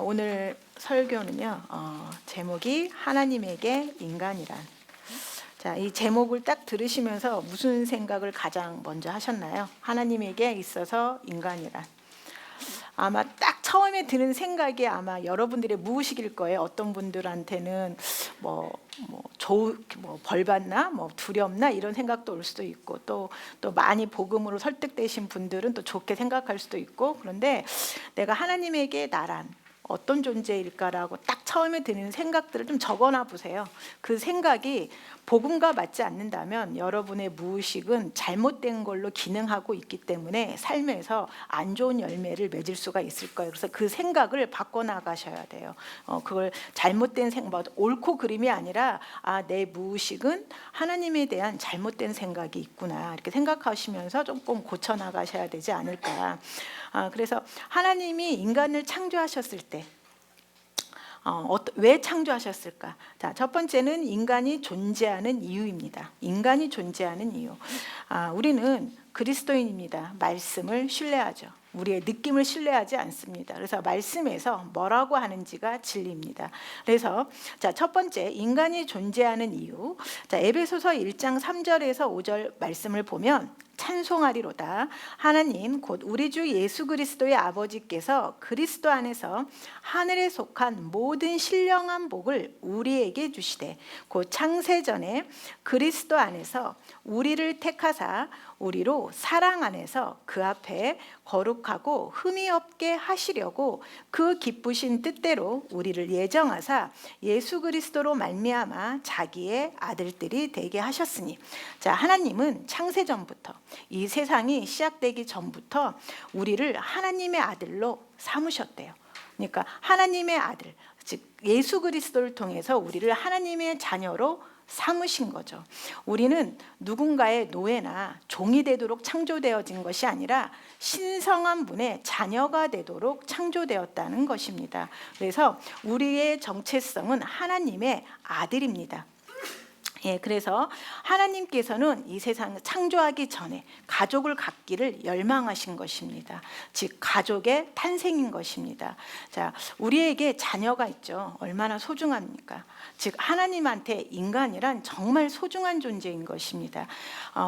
오늘 설교는요, 제목이 하나님에게 인간이란. 자, 이 제목을 딱 들으시면서 무슨 생각을 가장 먼저 하셨나요? 하나님에게 있어서 인간이란. 아마 딱 처음에 드는 생각이 아마 여러분들의 무의식일 거예요. 어떤 분들한테는 벌 받나, 두렵나 이런 생각도 올 수도 있고, 또 많이 복음으로 설득되신 분들은 또 좋게 생각할 수도 있고. 그런데 내가 하나님에게 나란 어떤 존재일까라고 딱 처음에 드는 생각들을 좀 적어놔 보세요. 그 생각이 복음과 맞지 않는다면 여러분의 무의식은 잘못된 걸로 기능하고 있기 때문에 삶에서 안 좋은 열매를 맺을 수가 있을 거예요. 그래서 그 생각을 바꿔나가셔야 돼요. 그걸 잘못된 생각, 옳고 그름이 아니라 내 무의식은 하나님에 대한 잘못된 생각이 있구나, 이렇게 생각하시면서 조금 고쳐나가셔야 되지 않을까. 그래서 하나님이 인간을 창조하셨을 때 왜 창조하셨을까? 자, 첫 번째는 인간이 존재하는 이유입니다. 인간이 존재하는 이유. 우리는 그리스도인입니다. 말씀을 신뢰하죠. 우리의 느낌을 신뢰하지 않습니다. 그래서 말씀에서 뭐라고 하는지가 진리입니다. 그래서 첫 번째, 인간이 존재하는 이유. 자, 에베소서 1장 3절에서 5절 말씀을 보면 찬송하리로다. 하나님 곧 우리 주 예수 그리스도의 아버지께서 그리스도 안에서 하늘에 속한 모든 신령한 복을 우리에게 주시되 곧 창세전에 그리스도 안에서 우리를 택하사 우리로 사랑 안에서 그 앞에 거룩하고 흠이 없게 하시려고 그 기쁘신 뜻대로 우리를 예정하사 예수 그리스도로 말미암아 자기의 아들들이 되게 하셨으니. 자, 하나님은 창세전부터, 이 세상이 시작되기 전부터 우리를 하나님의 아들로 삼으셨대요. 그러니까 하나님의 아들, 즉 예수 그리스도를 통해서 우리를 하나님의 자녀로 삼으신 거죠. 우리는 누군가의 노예나 종이 되도록 창조되어진 것이 아니라 신성한 분의 자녀가 되도록 창조되었다는 것입니다. 그래서 우리의 정체성은 하나님의 아들입니다. 그래서 하나님께서는 이 세상을 창조하기 전에 가족을 갖기를 열망하신 것입니다. 즉 가족의 탄생인 것입니다. 자, 우리에게 자녀가 있죠. 얼마나 소중합니까? 즉 하나님한테 인간이란 정말 소중한 존재인 것입니다.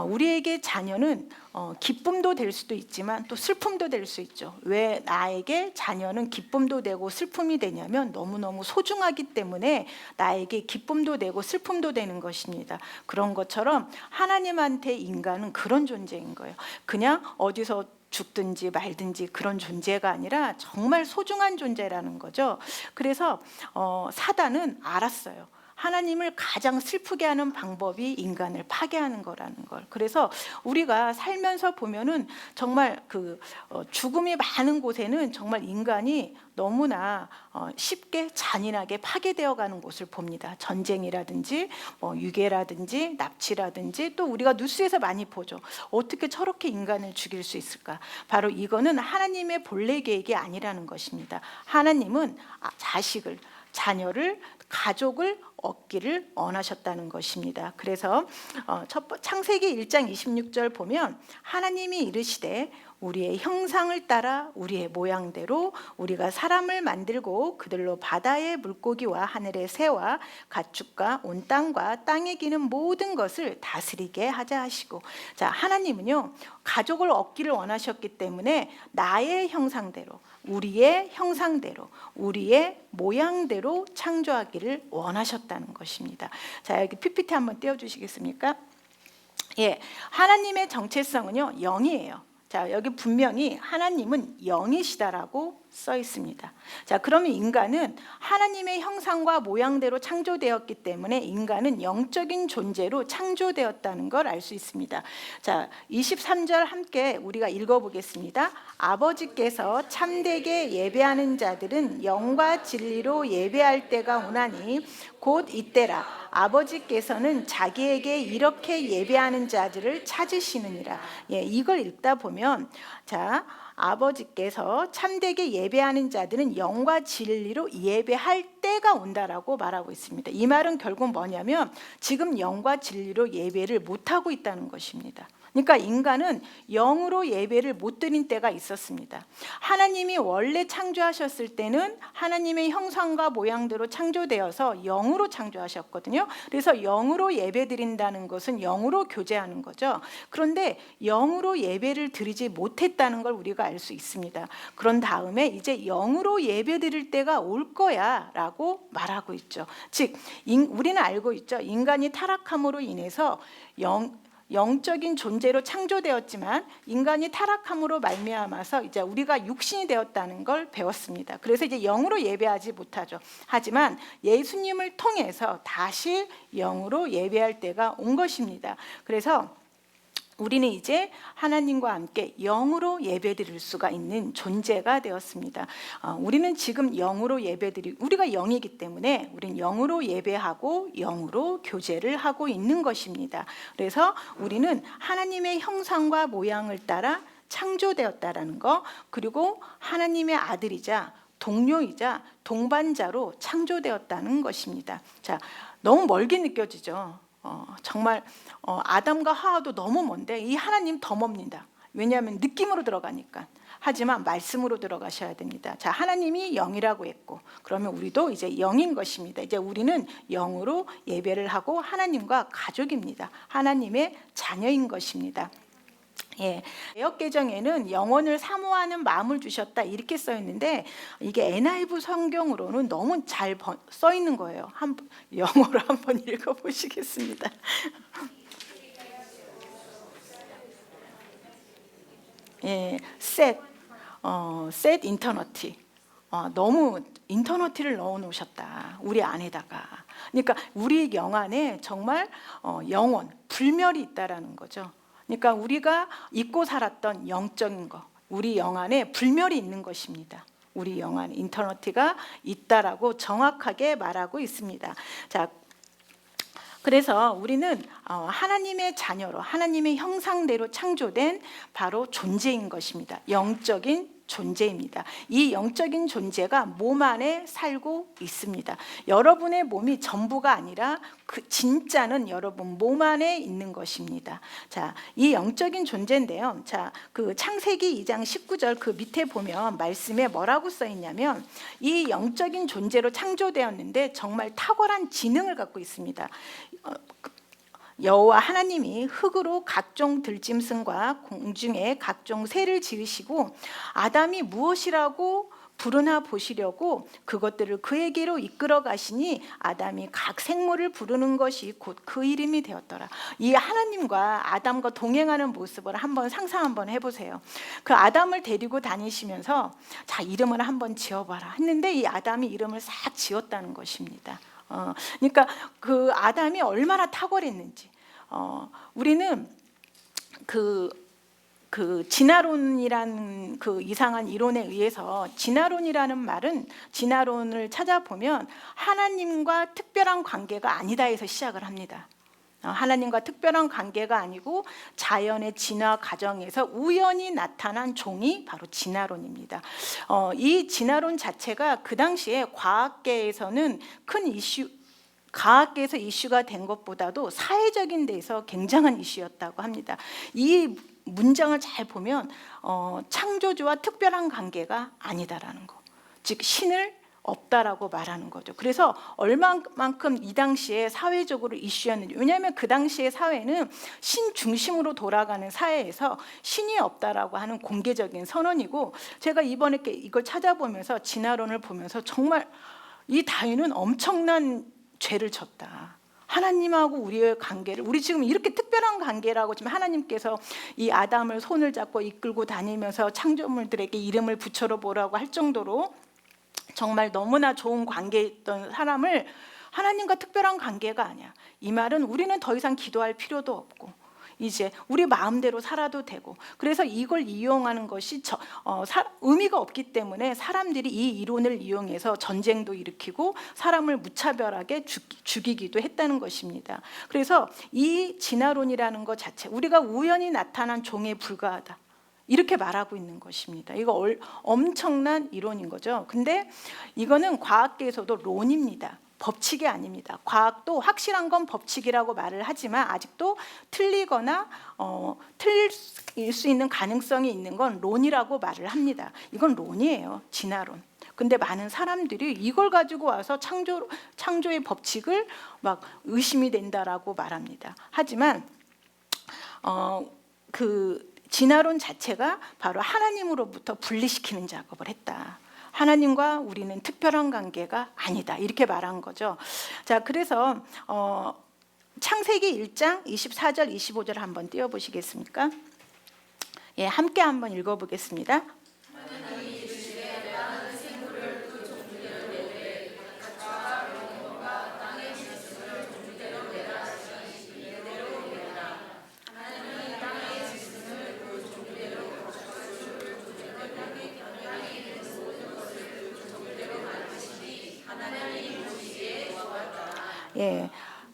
우리에게 자녀는 기쁨도 될 수도 있지만 또 슬픔도 될 수 있죠. 왜 나에게 자녀는 기쁨도 되고 슬픔이 되냐면 너무너무 소중하기 때문에 나에게 기쁨도 되고 슬픔도 되는 것입니다. 그런 것처럼 하나님한테 인간은 그런 존재인 거예요. 그냥 어디서 죽든지 말든지 그런 존재가 아니라 정말 소중한 존재라는 거죠. 그래서 사단은 알았어요. 하나님을 가장 슬프게 하는 방법이 인간을 파괴하는 거라는 걸. 그래서 우리가 살면서 보면은 정말 죽음이 많은 곳에는 정말 인간이 너무나 쉽게 잔인하게 파괴되어 가는 곳을 봅니다. 전쟁이라든지 유괴라든지 납치라든지, 또 우리가 뉴스에서 많이 보죠. 어떻게 저렇게 인간을 죽일 수 있을까? 바로 이거는 하나님의 본래 계획이 아니라는 것입니다. 하나님은 자식을, 자녀를, 가족을 얻기를 원하셨다는 것입니다. 그래서 창세기 1장 26절 보면 하나님이 이르시되 우리의 형상을 따라 우리의 모양대로 우리가 사람을 만들고 그들로 바다의 물고기와 하늘의 새와 가축과 온 땅과 땅에 기는 모든 것을 다스리게 하자 하시고. 자, 하나님은요 가족을 얻기를 원하셨기 때문에 나의 형상대로, 우리의 형상대로, 우리의 모양대로 창조하기를 원하셨다는 것입니다. 자, 여기 PPT 한번 띄워주시겠습니까? 하나님의 정체성은요 영이에요. 자, 여기 분명히 하나님은 영이시다라고 써 있습니다. 자, 그러면 인간은 하나님의 형상과 모양대로 창조되었기 때문에 인간은 영적인 존재로 창조되었다는 걸 알 수 있습니다. 자, 23절 함께 우리가 읽어보겠습니다. 아버지께서 참되게 예배하는 자들은 영과 진리로 예배할 때가 오나니 곧 이때라. 아버지께서는 자기에게 이렇게 예배하는 자들을 찾으시느니라. 이걸 읽다 보면, 자, 아버지께서 참되게 예배하는 자들은 영과 진리로 예배할 때가 온다라고 말하고 있습니다. 이 말은 결국 뭐냐면 지금 영과 진리로 예배를 못하고 있다는 것입니다. 그러니까 인간은 영으로 예배를 못 드린 때가 있었습니다. 하나님이 원래 창조하셨을 때는 하나님의 형상과 모양대로 창조되어서 영으로 창조하셨거든요. 그래서 영으로 예배 드린다는 것은 영으로 교제하는 거죠. 그런데 영으로 예배를 드리지 못했다는 걸 우리가 알 수 있습니다. 그런 다음에 이제 영으로 예배 드릴 때가 올 거야 라고 말하고 있죠. 즉 우리는 알고 있죠. 인간이 타락함으로 인해서 영적인 존재로 창조되었지만 인간이 타락함으로 말미암아서 이제 우리가 육신이 되었다는 걸 배웠습니다. 그래서 이제 영으로 예배하지 못하죠. 하지만 예수님을 통해서 다시 영으로 예배할 때가 온 것입니다. 그래서 우리는 이제 하나님과 함께 영으로 예배드릴 수가 있는 존재가 되었습니다. 우리는 지금 영으로 예배드리고 우리가 영이기 때문에 우리는 영으로 예배하고 영으로 교제를 하고 있는 것입니다. 그래서 우리는 하나님의 형상과 모양을 따라 창조되었다라는 거, 그리고 하나님의 아들이자 동료이자 동반자로 창조되었다는 것입니다. 자, 너무 멀게 느껴지죠. 정말 아담과 하와도 너무 먼데 이 하나님 더 멉니다. 왜냐하면 느낌으로 들어가니까. 하지만 말씀으로 들어가셔야 됩니다. 자, 하나님이 영이라고 했고 그러면 우리도 이제 영인 것입니다. 이제 우리는 영으로 예배를 하고 하나님과 가족입니다. 하나님의 자녀인 것입니다. 예, 개역개정에는 영원을 사모하는 마음을 주셨다 이렇게 써 있는데 이게 NIV 성경으로는 너무 잘 써 있는 거예요. 영어로 한번 읽어보시겠습니다. 예, set eternity. 너무 인터너티를 넣어 놓으셨다 우리 안에다가. 그러니까 우리 영 안에 정말 영원, 불멸이 있다라는 거죠. 그러니까 우리가 잊고 살았던 영적인 것, 우리 영 안에 불멸이 있는 것입니다. 우리 영 안에 인터너티가 있다라고 정확하게 말하고 있습니다. 자, 그래서 우리는 하나님의 자녀로 하나님의 형상대로 창조된 바로 존재인 것입니다. 영적인 존재입니다. 이 영적인 존재가 몸 안에 살고 있습니다. 여러분의 몸이 전부가 아니라 그 진짜는 여러분 몸 안에 있는 것입니다. 자, 이 영적인 존재인데요. 자, 그 창세기 2장 19절 그 밑에 보면 말씀에 뭐라고 써 있냐면 이 영적인 존재로 창조되었는데 정말 탁월한 지능을 갖고 있습니다. 여호와 하나님이 흙으로 각종 들짐승과 공중의 각종 새를 지으시고 아담이 무엇이라고 부르나 보시려고 그것들을 그에게로 이끌어 가시니 아담이 각 생물을 부르는 것이 곧 그 이름이 되었더라. 이 하나님과 아담과 동행하는 모습을 한번 상상 한번 해보세요. 그 아담을 데리고 다니시면서 자, 이름을 한번 지어봐라 했는데 이 아담이 이름을 싹 지었다는 것입니다. 그러니까 그 아담이 얼마나 탁월했는지. 우리는 그 진화론이라는 그 이상한 이론에 의해서 진화론이라는 말은 진화론을 찾아보면 하나님과 특별한 관계가 아니다 해서 시작을 합니다. 하나님과 특별한 관계가 아니고 자연의 진화 과정에서 우연히 나타난 종이 바로 진화론입니다. 이 진화론 자체가 그 당시에 과학계에서는 큰 이슈, 과학계에서 이슈가 된 것보다도 사회적인 데서 굉장한 이슈였다고 합니다. 이 문장을 잘 보면 창조주와 특별한 관계가 아니다라는 거, 즉 신을 없다라고 말하는 거죠. 그래서 얼마만큼 이 당시에 사회적으로 이슈였는지. 왜냐하면 그 당시의 사회는 신 중심으로 돌아가는 사회에서 신이 없다라고 하는 공개적인 선언이고, 제가 이번에 이걸 찾아보면서 진화론을 보면서 정말 이 다윈은 엄청난 죄를 졌다. 하나님하고 우리의 관계를, 우리 지금 이렇게 특별한 관계라고 지금 하나님께서 이 아담을 손을 잡고 이끌고 다니면서 창조물들에게 이름을 붙여러 보라고 할 정도로 정말 너무나 좋은 관계였던 사람을 하나님과 특별한 관계가 아니야. 이 말은 우리는 더 이상 기도할 필요도 없고 이제 우리 마음대로 살아도 되고, 그래서 이걸 이용하는 것이 의미가 없기 때문에 사람들이 이 이론을 이용해서 전쟁도 일으키고 사람을 무차별하게 죽이기도 했다는 것입니다. 그래서 이 진화론이라는 것 자체, 우리가 우연히 나타난 종에 불과하다 이렇게 말하고 있는 것입니다. 이거 엄청난 이론인 거죠. 근데 이거는 과학계에서도 론입니다. 법칙이 아닙니다. 과학도 확실한 건 법칙이라고 말을 하지만 아직도 틀리거나 틀릴 수 있는 가능성이 있는 건 론이라고 말을 합니다. 이건 론이에요. 진화론. 근데 많은 사람들이 이걸 가지고 와서 창조의 법칙을 막 의심이 된다라고 말합니다. 하지만 그 진화론 자체가 바로 하나님으로부터 분리시키는 작업을 했다. 하나님과 우리는 특별한 관계가 아니다. 이렇게 말한 거죠. 자, 그래서 창세기 1장 24절 25절 한번 띄워보시겠습니까? 예, 함께 한번 읽어보겠습니다. 예.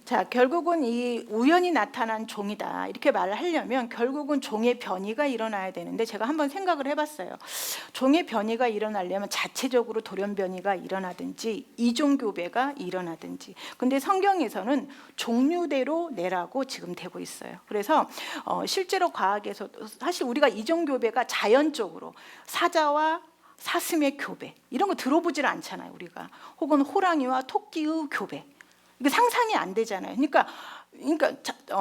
자, 결국은 이 우연히 나타난 종이다 이렇게 말을 하려면 결국은 종의 변이가 일어나야 되는데, 제가 한번 생각을 해봤어요. 종의 변이가 일어나려면 자체적으로 돌연 변이가 일어나든지 이종교배가 일어나든지, 근데 성경에서는 종류대로 내라고 지금 되고 있어요. 그래서 실제로 과학에서 사실 우리가 이종교배가 자연적으로 사자와 사슴의 교배 이런 거 들어보질 않잖아요, 우리가. 혹은 호랑이와 토끼의 교배, 이게 상상이 안 되잖아요. 그러니까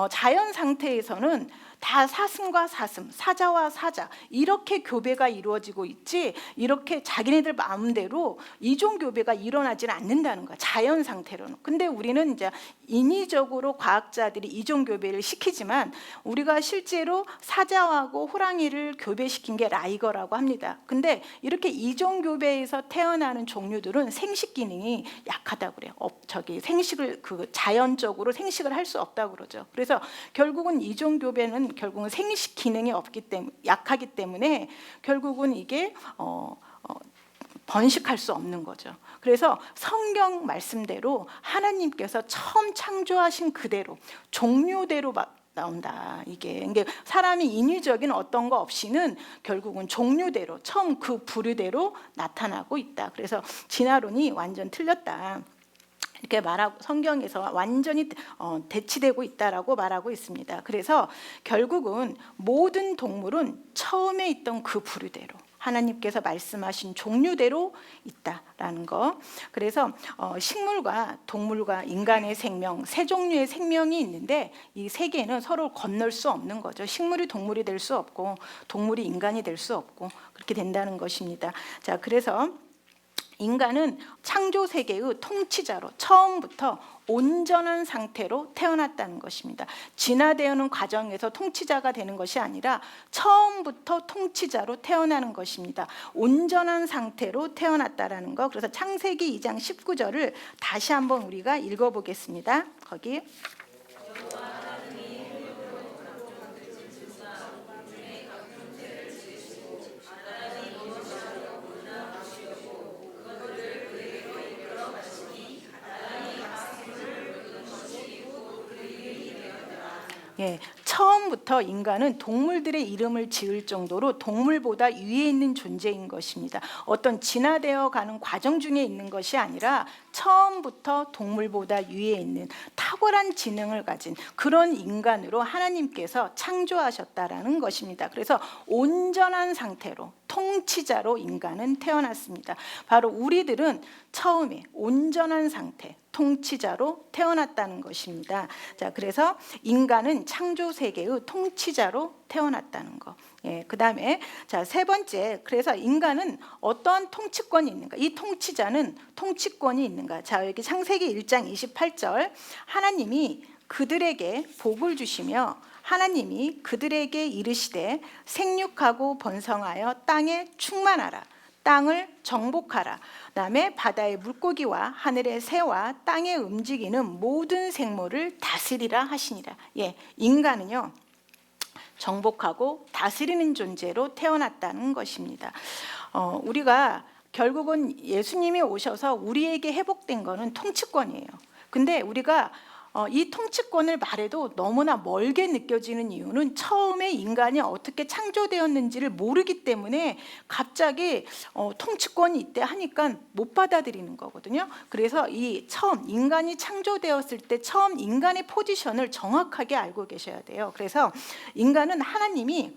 자연 상태에서는 다 사슴과 사슴, 사자와 사자 이렇게 교배가 이루어지고 있지, 이렇게 자기네들 마음대로 이종 교배가 일어나지는 않는다는 거야, 자연 상태로는. 근데 우리는 이제 인위적으로 과학자들이 이종 교배를 시키지만 우리가 실제로 사자하고 호랑이를 교배시킨 게 라이거라고 합니다. 근데 이렇게 이종 교배에서 태어나는 종류들은 생식 기능이 약하다고 그래요. 생식을 자연적으로 생식을 할 수 없다고 그러죠. 그래서 결국은 이종 교배는 결국은 생식 기능이 약하기 때문에 결국은 이게 번식할 수 없는 거죠. 그래서 성경 말씀대로 하나님께서 처음 창조하신 그대로 종류대로 나온다. 이게 사람이 인위적인 어떤 거 없이는 결국은 종류대로 처음 그 부류대로 나타나고 있다. 그래서 진화론이 완전 틀렸다 이렇게 말하고 성경에서 완전히 대치되고 있다라고 말하고 있습니다. 그래서 결국은 모든 동물은 처음에 있던 그 부류대로 하나님께서 말씀하신 종류대로 있다라는 거. 그래서 식물과 동물과 인간의 생명, 세 종류의 생명이 있는데 이 세 개는 서로 건널 수 없는 거죠. 식물이 동물이 될 수 없고 동물이 인간이 될 수 없고 그렇게 된다는 것입니다. 자, 그래서 인간은 창조 세계의 통치자로 처음부터 온전한 상태로 태어났다는 것입니다. 진화되는 과정에서 통치자가 되는 것이 아니라 처음부터 통치자로 태어나는 것입니다. 온전한 상태로 태어났다라는 거. 그래서 창세기 2장 19절을 다시 한번 우리가 읽어보겠습니다. 거기 예, 처음부터 인간은 동물들의 이름을 지을 정도로 동물보다 위에 있는 존재인 것입니다. 어떤 진화되어 가는 과정 중에 있는 것이 아니라 처음부터 동물보다 위에 있는 탁월한 지능을 가진 그런 인간으로 하나님께서 창조하셨다라는 것입니다. 그래서 온전한 상태로 통치자로 인간은 태어났습니다. 바로 우리들은 처음에 온전한 상태, 통치자로 태어났다는 것입니다. 자, 그래서 인간은 창조 세계의 통치자로 태어났다는 거. 예, 그다음에 자, 세 번째, 그래서 인간은 어떤 통치권이 있는가? 이 통치자는 통치권이 있는가? 자, 여기 창세기 1장 28절 하나님이 그들에게 복을 주시며 하나님이 그들에게 이르시되 생육하고 번성하여 땅에 충만하라. 땅을 정복하라. 그다음에 바다의 물고기와 하늘의 새와 땅에 움직이는 모든 생물을 다스리라 하시니라. 예, 인간은요 정복하고 다스리는 존재로 태어났다는 것입니다. 우리가 결국은 예수님이 오셔서 우리에게 회복된 거는 통치권이에요. 근데 우리가 이 통치권을 말해도 너무나 멀게 느껴지는 이유는 처음에 인간이 어떻게 창조되었는지를 모르기 때문에 갑자기 통치권이 있대 하니까 못 받아들이는 거거든요. 그래서 이 처음 인간이 창조되었을 때 처음 인간의 포지션을 정확하게 알고 계셔야 돼요. 그래서 인간은 하나님이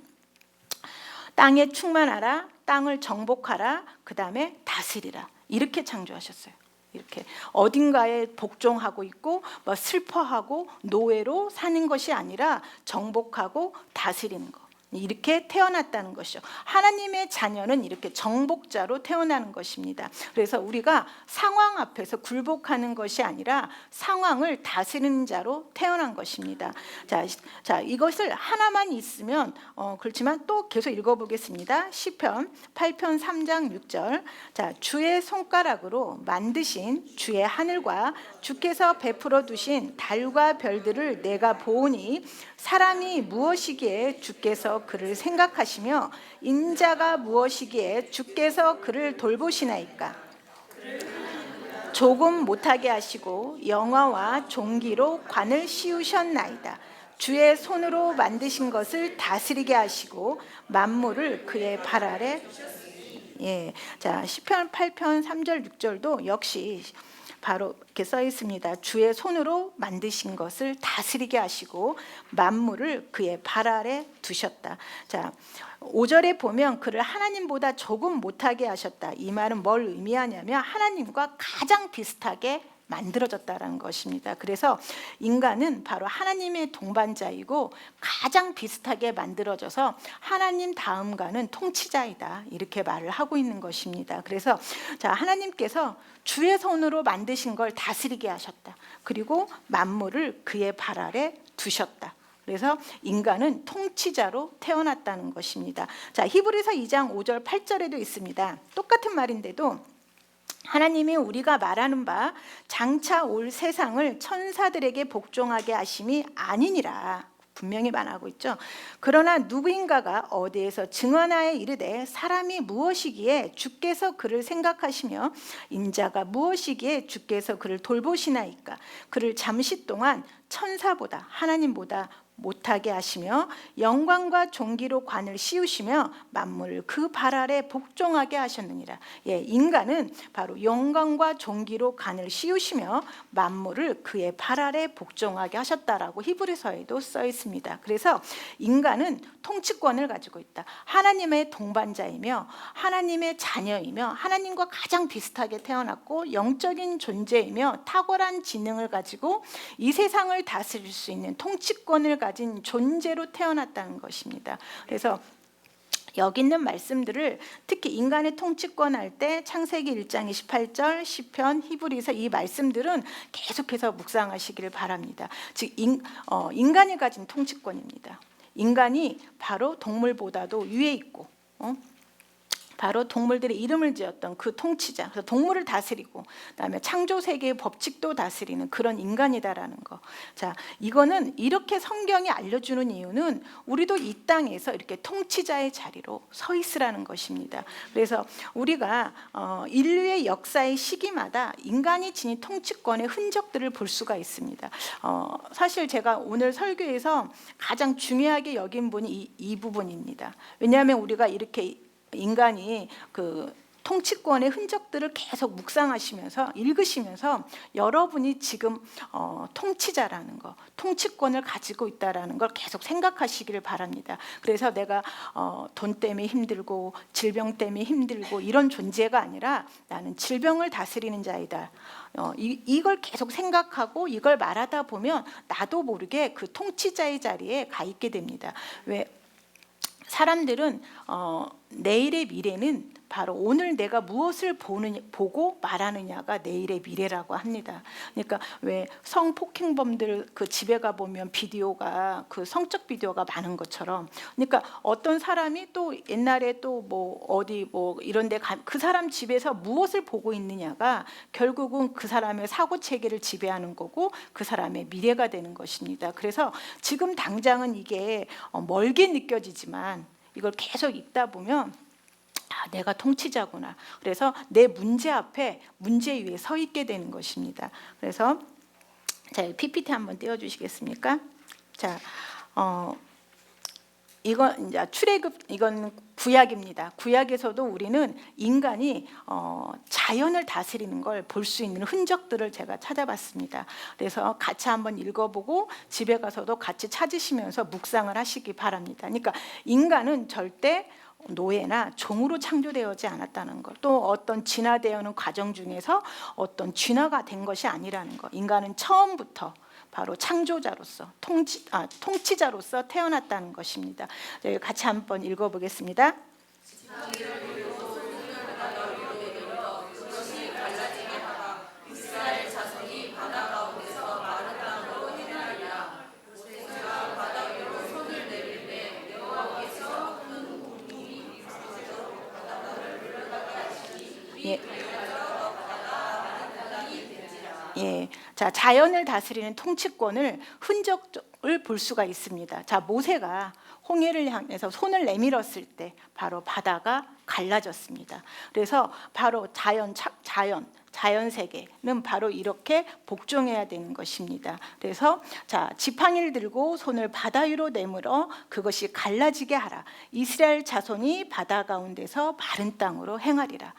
땅에 충만하라, 땅을 정복하라, 그 다음에 다스리라 이렇게 창조하셨어요. 이렇게 어딘가에 복종하고 있고 뭐 슬퍼하고 노예로 사는 것이 아니라 정복하고 다스리는 것, 이렇게 태어났다는 것이죠. 하나님의 자녀는 이렇게 정복자로 태어나는 것입니다. 그래서 우리가 상황 앞에서 굴복하는 것이 아니라 상황을 다스리는 자로 태어난 것입니다. 자, 이것을 하나만 있으면 그렇지만 또 계속 읽어보겠습니다. 시편 8편 3장 6절. 자, 주의 손가락으로 만드신 주의 하늘과 주께서 베풀어 두신 달과 별들을 내가 보오니 사람이 무엇이기에 주께서 그를 생각하시며 인자가 무엇이기에 주께서 그를 돌보시나이까. 조금 못하게 하시고 영화와 종기로 관을 씌우셨나이다. 주의 손으로 만드신 것을 다스리게 하시고 만물을 그의 발 아래. 자, 시편 8편 3절 6절도 역시 바로 이렇게 써 있습니다. 주의 손으로 만드신 것을 다스리게 하시고 만물을 그의 발 아래 두셨다. 자, 5절에 보면 그를 하나님보다 조금 못하게 하셨다. 이 말은 뭘 의미하냐면 하나님과 가장 비슷하게 만들어졌다는 것입니다. 그래서 인간은 바로 하나님의 동반자이고 가장 비슷하게 만들어져서 하나님 다음가는 통치자이다 이렇게 말을 하고 있는 것입니다. 그래서 자, 하나님께서 주의 손으로 만드신 걸 다스리게 하셨다. 그리고 만물을 그의 발 아래 두셨다. 그래서 인간은 통치자로 태어났다는 것입니다. 자, 히브리서 2장 5절 8절에도 있습니다. 똑같은 말인데도 하나님이 우리가 말하는 바 장차 올 세상을 천사들에게 복종하게 하심이 아니니라 분명히 말하고 있죠. 그러나 누구인가가 어디에서 증언하여 이르되 사람이 무엇이기에 주께서 그를 생각하시며 인자가 무엇이기에 주께서 그를 돌보시나이까. 그를 잠시 동안 천사보다 하나님보다 못하게 하시며 영광과 존귀로 관을 씌우시며 만물을 그 발 아래 복종하게 하셨느니라. 인간은 바로 영광과 존귀로 관을 씌우시며 만물을 그의 발 아래 복종하게 하셨다라고 히브리서에도 써 있습니다. 그래서 인간은 통치권을 가지고 있다. 하나님의 동반자이며 하나님의 자녀이며 하나님과 가장 비슷하게 태어났고 영적인 존재이며 탁월한 지능을 가지고 이 세상을 다스릴 수 있는 통치권을 가진 존재로 태어났다는 것입니다. 그래서 여기 있는 말씀들을 특히 인간의 통치권 할 때 창세기 1장 28절, 시편, 히브리서 이 말씀들은 계속해서 묵상하시기를 바랍니다. 즉 인간이 가진 통치권입니다. 인간이 바로 동물보다도 위에 있고 바로 동물들의 이름을 지었던 그 통치자, 그래서 동물을 다스리고 그다음에 창조 세계의 법칙도 다스리는 그런 인간이다라는 거. 자, 이거는 이렇게 성경이 알려주는 이유는 우리도 이 땅에서 이렇게 통치자의 자리로 서 있으라는 것입니다. 그래서 우리가 인류의 역사의 시기마다 인간이 지닌 통치권의 흔적들을 볼 수가 있습니다. 사실 제가 오늘 설교에서 가장 중요하게 여긴 분이 이 부분입니다. 왜냐하면 우리가 이렇게 인간이 그 통치권의 흔적들을 계속 묵상하시면서 읽으시면서 여러분이 지금 통치자라는 거, 통치권을 가지고 있다라는 걸 계속 생각하시기를 바랍니다. 그래서 내가 돈 때문에 힘들고 질병 때문에 힘들고 이런 존재가 아니라 나는 질병을 다스리는 자이다. 이걸 계속 생각하고 이걸 말하다 보면 나도 모르게 그 통치자의 자리에 가 있게 됩니다. 왜? 사람들은 내일의 미래는 바로 오늘 내가 무엇을 보고 말하느냐가 내일의 미래라고 합니다. 그러니까 왜 성폭행범들 그 집에 가 보면 비디오가 그 성적 비디오가 많은 것처럼, 그러니까 어떤 사람이 또 옛날에 또 뭐 어디 뭐 이런데 그 사람 집에서 무엇을 보고 있느냐가 결국은 그 사람의 사고 체계를 지배하는 거고 그 사람의 미래가 되는 것입니다. 그래서 지금 당장은 이게 멀게 느껴지지만 이걸 계속 읽다 보면 내가 통치자구나. 그래서 내 문제 앞에 문제 위에 서 있게 되는 것입니다. 그래서 자, PPT 한번 띄워주시겠습니까? 자, 이건 이제 출애굽, 이건 구약입니다. 구약에서도 우리는 인간이 자연을 다스리는 걸 볼 수 있는 흔적들을 제가 찾아봤습니다. 그래서 같이 한번 읽어보고 집에 가서도 같이 찾으시면서 묵상을 하시기 바랍니다. 그러니까 인간은 절대 노예나 종으로 창조되어지 않았다는 것, 또 어떤 진화되어는 과정 중에서 어떤 진화가 된 것이 아니라는 것, 인간은 처음부터 바로 창조자로서 통치자로서 태어났다는 것입니다. 저희 같이 한번 읽어보겠습니다. 예. 예, 자, 자연을 다스리는 통치권을 흔적을 볼 수가 있습니다. 자, 모세가 홍해를 향해서 손을 내밀었을 때 바로 바다가 갈라졌습니다. 그래서 바로 자연 세계는 바로 이렇게 복종해야 되는 것입니다. 그래서 자, 지팡이를 들고 손을 바다 위로 내밀어 그것이 갈라지게 하라. 이스라엘 자손이 바다 가운데서 마른 땅으로 행하리라.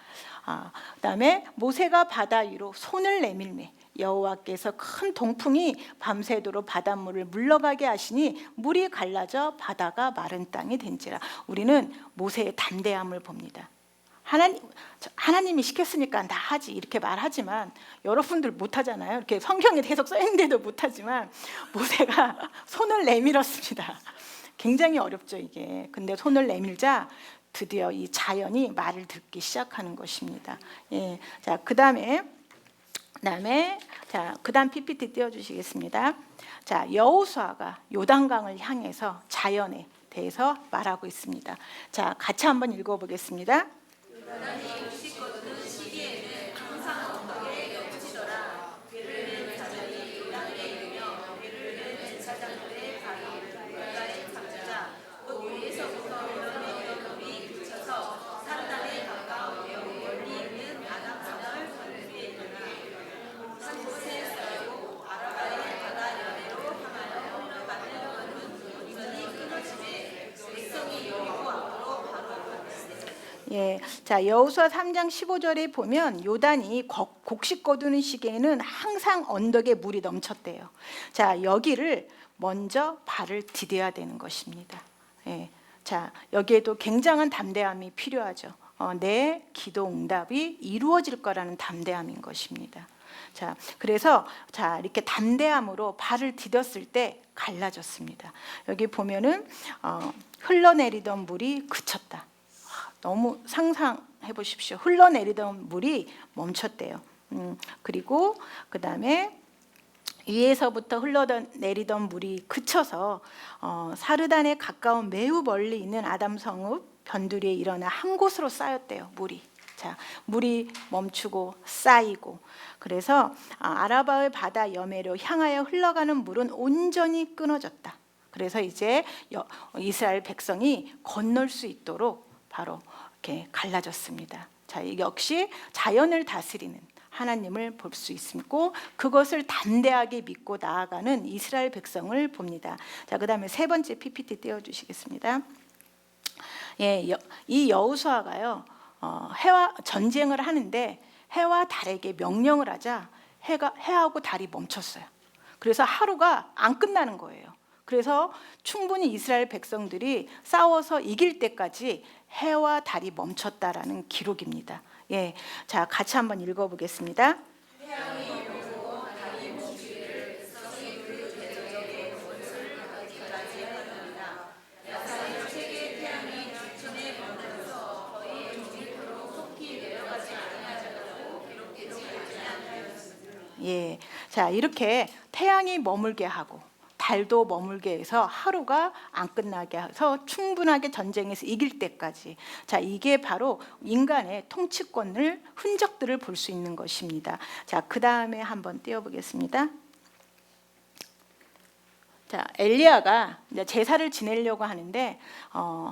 그다음에 모세가 바다 위로 손을 내밀매 여호와께서 큰 동풍이 밤새도록 바닷물을 물러가게 하시니 물이 갈라져 바다가 마른 땅이 된지라. 우리는 모세의 담대함을 봅니다. 하나님이 시켰으니까 나 하지 이렇게 말하지만 여러분들 못하잖아요. 이렇게 성경에 계속 써 있는데도 못하지만 모세가 손을 내밀었습니다. 굉장히 어렵죠 이게. 근데 손을 내밀자 드디어 이 자연이 말을 듣기 시작하는 것입니다. 예, 자, 그다음에 그다음 PPT 띄워주시겠습니다. 자, 여호수아가 요단강을 향해서 자연에 대해서 말하고 있습니다. 자, 같이 한번 읽어보겠습니다. 예, 자, 여호수아 3장 15절에 보면 요단이 곡식 거두는 시기에는 항상 언덕에 물이 넘쳤대요. 자, 여기를 먼저 발을 디뎌야 되는 것입니다. 예, 자, 여기에도 굉장한 담대함이 필요하죠. 내 기도 응답이 이루어질 거라는 담대함인 것입니다. 자, 그래서 자, 이렇게 담대함으로 발을 디뎠을 때 갈라졌습니다. 여기 보면은 흘러내리던 물이 그쳤다. 너무 상상해 보십시오. 흘러내리던 물이 멈췄대요. 그리고 그 다음에 위에서부터 흘러내리던 물이 그쳐서 사르단에 가까운 매우 멀리 있는 아담 성읍 변두리에 일어나 한 곳으로 쌓였대요. 물이. 자, 물이 멈추고 쌓이고, 그래서 아라바의 바다 여매로 향하여 흘러가는 물은 온전히 끊어졌다. 그래서 이제 이스라엘 백성이 건널 수 있도록 바로 이렇게 갈라졌습니다. 자, 역시 자연을 다스리는 하나님을 볼 수 있고 그것을 담대하게 믿고 나아가는 이스라엘 백성을 봅니다. 자, 그다음에 세 번째 PPT 띄워주시겠습니다. 예, 이 여호수아가요 해와 전쟁을 하는데 해와 달에게 명령을 하자 해하고 달이 멈췄어요. 그래서 하루가 안 끝나는 거예요. 그래서 충분히 이스라엘 백성들이 싸워서 이길 때까지 해와 달이 멈췄다라는 기록입니다. 예, 자, 같이 한번 읽어보겠습니다. 예, 자, 이렇게 태양이 머물게 하고 달도 머물게 해서 하루가 안 끝나게 해서 충분하게 전쟁에서 이길 때까지, 자, 이게 바로 인간의 통치권을 흔적들을 볼 수 있는 것입니다. 자, 그 다음에 한번 띄워보겠습니다. 자, 엘리야가 이제 제사를 지내려고 하는데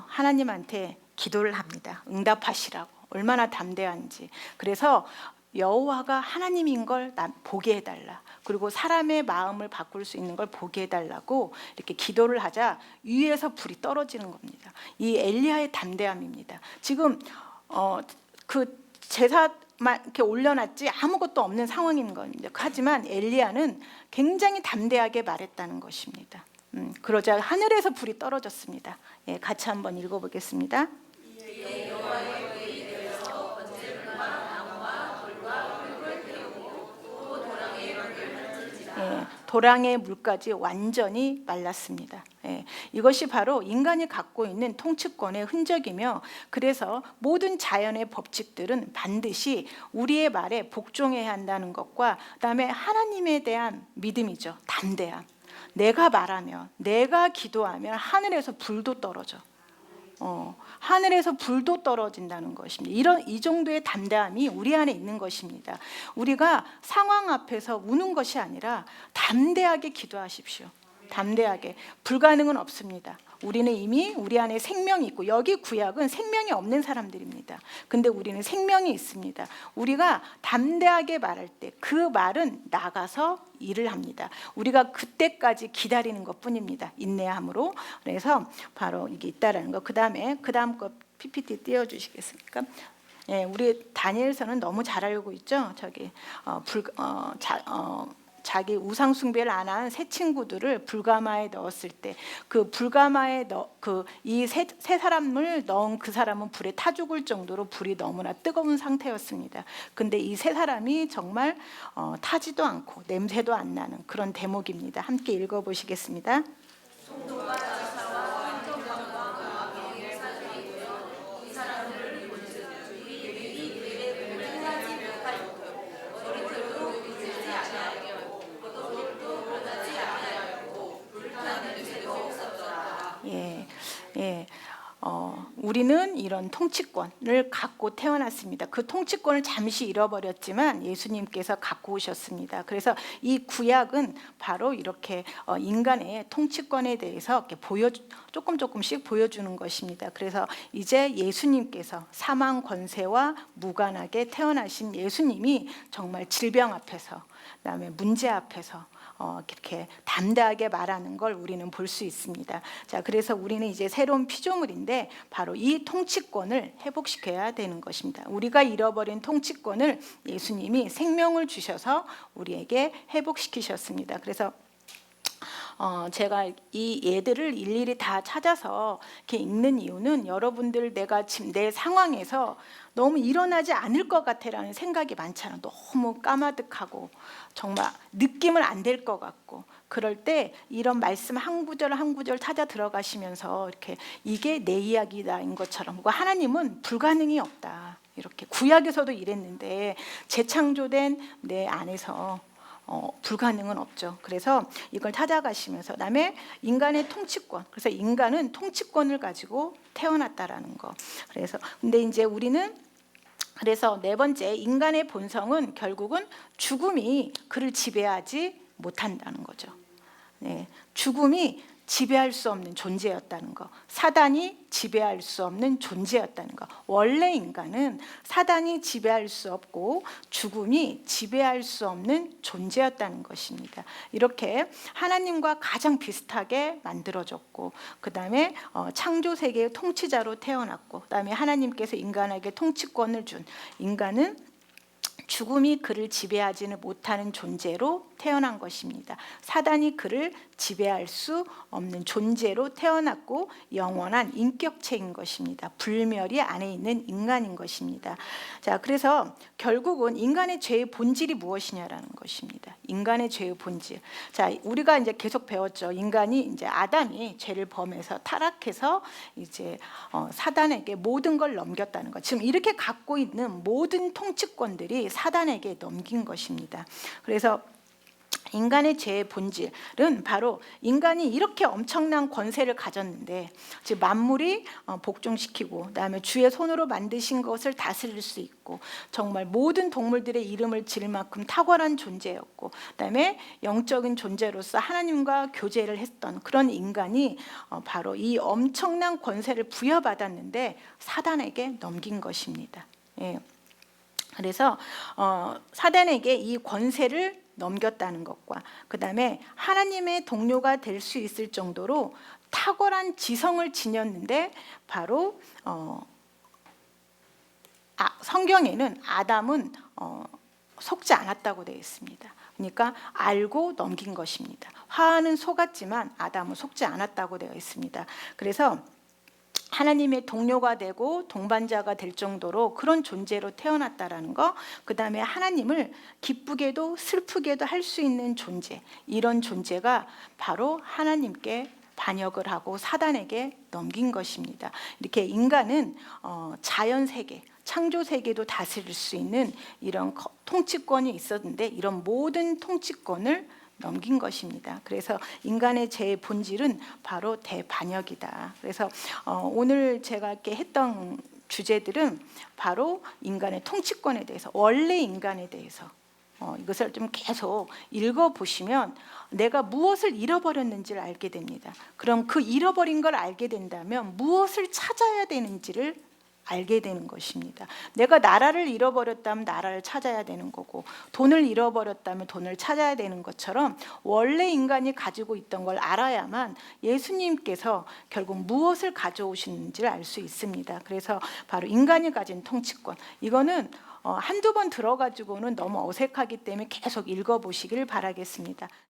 하나님한테 기도를 합니다. 응답하시라고. 얼마나 담대한지. 그래서 여호와가 하나님인 걸 난 보게 해달라. 그리고 사람의 마음을 바꿀 수 있는 걸 보게 해달라고 이렇게 기도를 하자 위에서 불이 떨어지는 겁니다. 이 엘리야의 담대함입니다. 지금 그 제사만 이렇게 올려놨지 아무것도 없는 상황인 겁니다. 하지만 엘리야는 굉장히 담대하게 말했다는 것입니다. 그러자 하늘에서 불이 떨어졌습니다. 예, 같이 한번 읽어보겠습니다. 도랑의 물까지 완전히 말랐습니다. 이것이 바로 인간이 갖고 있는 통치권의 흔적이며, 그래서 모든 자연의 법칙들은 반드시 우리의 말에 복종해야 한다는 것과 그다음에 하나님에 대한 믿음이죠. 담대함. 내가 말하면, 내가 기도하면 하늘에서 불도 떨어져. 하늘에서 불도 떨어진다는 것입니다. 이 정도의 담대함이 우리 안에 있는 것입니다. 우리가 상황 앞에서 우는 것이 아니라 담대하게 기도하십시오. 담대하게. 불가능은 없습니다. 우리는 이미 우리 안에 생명이 있고, 여기 구약은 생명이 없는 사람들입니다. 근데 우리는 생명이 있습니다. 우리가 담대하게 말할 때 그 말은 나가서 일을 합니다. 우리가 그때까지 기다리는 것뿐입니다. 인내함으로. 그래서 바로 이게 있다라는 거. 그다음 거 PPT 띄워주시겠습니까? 예, 우리 다니엘서는 너무 잘 알고 있죠. 자기 우상 숭배를 안 한 세 친구들을 불가마에 넣었을 때, 그 불가마에 이 세 사람을 넣은 그 사람은 불에 타 죽을 정도로 불이 너무나 뜨거운 상태였습니다. 근데 이 세 사람이 정말 타지도 않고 냄새도 안 나는 그런 대목입니다. 함께 읽어보시겠습니다. 우리는 이런 통치권을 갖고 태어났습니다. 그 통치권을 잠시 잃어버렸지만 예수님께서 갖고 오셨습니다. 그래서 이 구약은 바로 이렇게 인간의 통치권에 대해서 이렇게 조금씩 보여주는 것입니다. 그래서 이제 예수님께서 사망 권세와 무관하게 태어나신 예수님이 정말 질병 앞에서, 그다음에 문제 앞에서 이렇게 담대하게 말하는 걸 우리는 볼 수 있습니다. 자, 그래서 우리는 이제 새로운 피조물인데 바로 이 통치권을 회복시켜야 되는 것입니다. 우리가 잃어버린 통치권을 예수님이 생명을 주셔서 우리에게 회복시키셨습니다. 그래서 제가 이 예들을 일일이 다 찾아서 이렇게 읽는 이유는, 여러분들 내가 지금 내 상황에서 너무 일어나지 않을 것 같아라는 생각이 많잖아. 너무 까마득하고 정말 느낌은 안 될 것 같고, 그럴 때 이런 말씀 한 구절 한 구절 찾아 들어가시면서 이렇게 이게 내 이야기다인 것처럼, 하나님은 불가능이 없다. 이렇게 구약에서도 이랬는데 재창조된 내 안에서 불가능은 없죠. 그래서 이걸 찾아가시면서, 그다음에 인간의 통치권. 그래서 인간은 통치권을 가지고 태어났다라는 거. 그래서 근데 이제 우리는, 그래서 네 번째, 인간의 본성은 결국은 죽음이 그를 지배하지 못한다는 거죠. 네, 죽음이 지배할 수 없는 존재였다는 거, 사단이 지배할 수 없는 존재였다는 거. 원래 인간은 사단이 지배할 수 없고 죽음이 지배할 수 없는 존재였다는 것입니다. 이렇게 하나님과 가장 비슷하게 만들어졌고, 그 다음에 창조 세계의 통치자로 태어났고, 그 다음에 하나님께서 인간에게 통치권을 준, 인간은 죽음이 그를 지배하지는 못하는 존재로 태어난 것입니다. 사단이 그를 지배할 수 없는 존재로 태어났고 영원한 인격체인 것입니다. 불멸이 안에 있는 인간인 것입니다. 자, 그래서 결국은 인간의 죄의 본질이 무엇이냐라는 것입니다. 인간의 죄의 본질. 자, 우리가 이제 계속 배웠죠. 인간이 이제 아담이 죄를 범해서 타락해서 이제 사단에게 모든 걸 넘겼다는 것. 지금 이렇게 갖고 있는 모든 통치권들이 사단에게 넘긴 것입니다. 그래서 인간의 죄의 본질은 바로, 인간이 이렇게 엄청난 권세를 가졌는데, 즉 만물이 복종시키고, 그다음에 주의 손으로 만드신 것을 다스릴 수 있고, 정말 모든 동물들의 이름을 지을 만큼 탁월한 존재였고, 그다음에 영적인 존재로서 하나님과 교제를 했던 그런 인간이 바로 이 엄청난 권세를 부여받았는데 사단에게 넘긴 것입니다. 예. 그래서 사단에게 이 권세를 넘겼다는 것과 그다음에 하나님의 동료가 될 수 있을 정도로 탁월한 지성을 지녔는데 바로 성경에는 아담은 속지 않았다고 되어 있습니다. 그러니까 알고 넘긴 것입니다. 화하는 속았지만 아담은 속지 않았다고 되어 있습니다. 그래서 하나님의 동료가 되고 동반자가 될 정도로 그런 존재로 태어났다라는 거, 그 다음에 하나님을 기쁘게도 슬프게도 할 수 있는 존재, 이런 존재가 바로 하나님께 반역을 하고 사단에게 넘긴 것입니다. 이렇게 인간은 자연 세계, 창조 세계도 다스릴 수 있는 이런 통치권이 있었는데 이런 모든 통치권을 넘긴 것입니다. 그래서 인간의 죄의 본질은 바로 대반역이다. 그래서 오늘 제가 이렇게 했던 주제들은 바로 인간의 통치권에 대해서, 원래 인간에 대해서 이것을 좀 계속 읽어보시면 내가 무엇을 잃어버렸는지를 알게 됩니다. 그럼 그 잃어버린 걸 알게 된다면 무엇을 찾아야 되는지를 알게 되는 것입니다. 내가 나라를 잃어버렸다면 나라를 찾아야 되는 거고, 돈을 잃어버렸다면 돈을 찾아야 되는 것처럼 원래 인간이 가지고 있던 걸 알아야만 예수님께서 결국 무엇을 가져오시는지를 알 수 있습니다. 그래서 바로 인간이 가진 통치권, 이거는 한두 번 들어가지고는 너무 어색하기 때문에 계속 읽어보시길 바라겠습니다.